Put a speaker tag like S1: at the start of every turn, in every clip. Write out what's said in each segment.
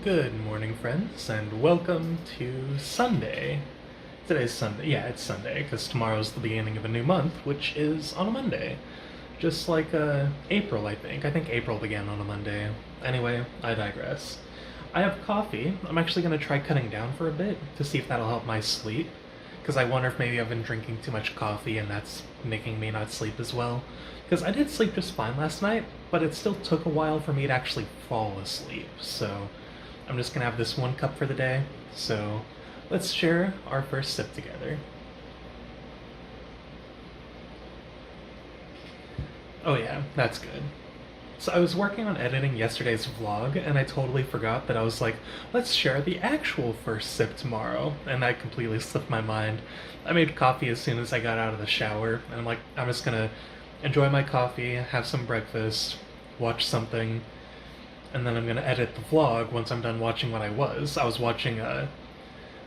S1: Good morning, friends, and welcome to Sunday. Today's Sunday. Yeah, it's Sunday, because tomorrow's the beginning of a new month, which is on a Monday. Just like April, I think. I think April began on a Monday. Anyway, I digress. I have coffee. I'm actually going to try cutting down for a bit to see if that'll help my sleep, because I wonder if maybe I've been drinking too much coffee and that's making me not sleep as well. Because I did sleep just fine last night, but it still took a while for me to actually fall asleep, so I'm just gonna have this one cup for the day, so let's share our first sip together. Oh yeah, that's good. So I was working on editing yesterday's vlog, and I totally forgot that I was like, let's share the actual first sip tomorrow, and that completely slipped my mind. I made coffee as soon as I got out of the shower, and I'm like, I'm just gonna enjoy my coffee, have some breakfast, watch something, and then I'm gonna edit the vlog once I'm done watching what I was. I was watching a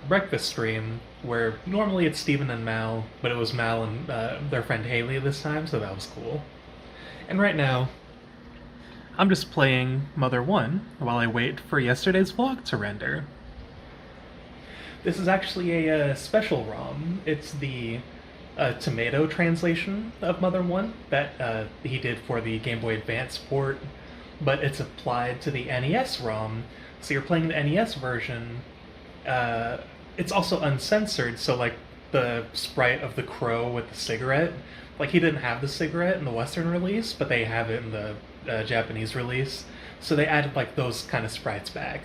S1: breakfast stream where normally it's Steven and Mal, but it was Mal and their friend Haley this time, so that was cool. And right now, I'm just playing Mother 1 while I wait for yesterday's vlog to render. This is actually a special ROM. It's the tomato translation of Mother 1 that he did for the Game Boy Advance port, but it's applied to the NES ROM, so you're playing the NES version. It's also uncensored, so like the sprite of the crow with the cigarette, like he didn't have the cigarette in the Western release, but they have it in the Japanese release, so they added like those kind of sprites back.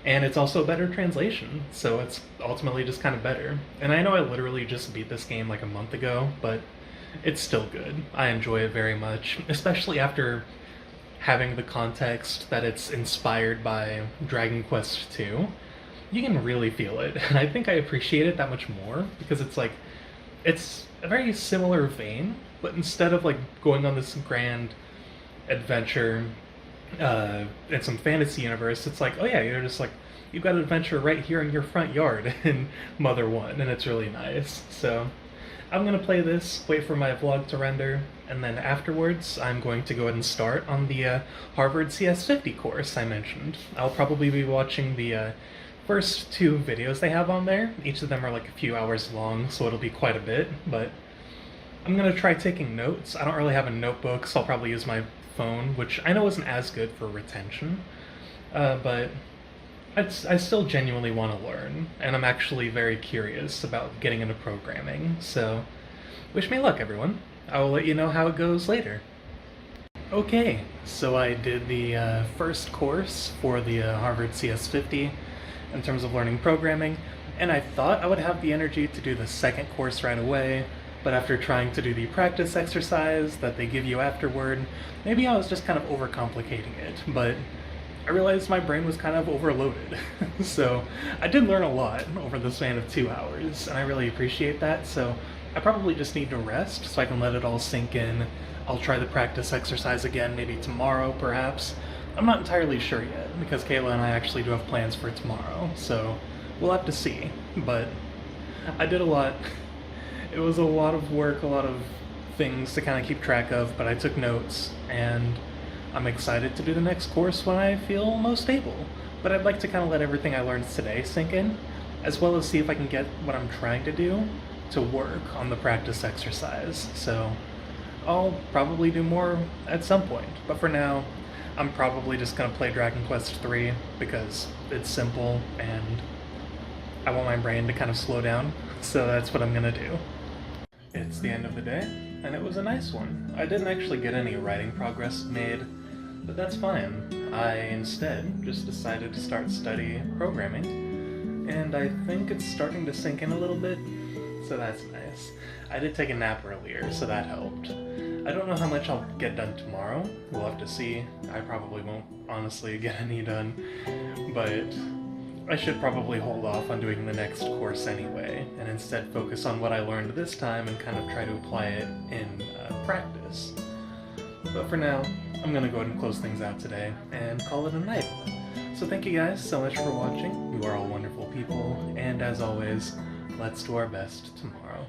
S1: And it's also a better translation, so it's ultimately just kind of better. And I know I literally just beat this game like a month ago, but it's still good. I enjoy it very much, especially after having the context that it's inspired by Dragon Quest II. You can really feel it, and I think I appreciate it that much more, because it's like, it's a very similar vein, but instead of like going on this grand adventure in some fantasy universe, it's like, oh yeah, you're just like, you've got an adventure right here in your front yard in Mother 1, and it's really nice. So I'm gonna play this, wait for my vlog to render, and then afterwards I'm going to go ahead and start on the Harvard CS50 course I mentioned. I'll probably be watching the first two videos they have on there. Each of them are like a few hours long, so it'll be quite a bit, but I'm gonna try taking notes. I don't really have a notebook, so I'll probably use my phone, which I know isn't as good for retention, but I still genuinely want to learn, and I'm actually very curious about getting into programming, so wish me luck, everyone. I will let you know how it goes later. Okay, so I did the first course for the Harvard CS50 in terms of learning programming, and I thought I would have the energy to do the second course right away, but after trying to do the practice exercise that they give you afterward, maybe I was just kind of overcomplicating it, but I realized my brain was kind of overloaded. So I did learn a lot over the span of 2 hours, and I really appreciate that, so I probably just need to rest so I can let it all sink in. I'll try the practice exercise again maybe tomorrow, perhaps. I'm not entirely sure yet, because Kayla and I actually do have plans for tomorrow, so we'll have to see. But I did a lot. It was a lot of work, a lot of things to kind of keep track of, but I took notes, and I'm excited to do the next course when I feel most able. But I'd like to kind of let everything I learned today sink in, as well as see if I can get what I'm trying to do to work on the practice exercise. So I'll probably do more at some point, but for now, I'm probably just going to play Dragon Quest III because it's simple and I want my brain to kind of slow down, so that's what I'm going to do. It's the end of the day, and it was a nice one. I didn't actually get any writing progress made, but that's fine. I instead just decided to start studying programming, and I think it's starting to sink in a little bit, so that's nice. I did take a nap earlier, so that helped. I don't know how much I'll get done tomorrow. We'll have to see. I probably won't honestly get any done, but I should probably hold off on doing the next course anyway, and instead focus on what I learned this time and kind of try to apply it in practice. But for now, I'm gonna go ahead and close things out today and call it a night. So thank you guys so much for watching. You are all wonderful people, and as always, let's do our best tomorrow.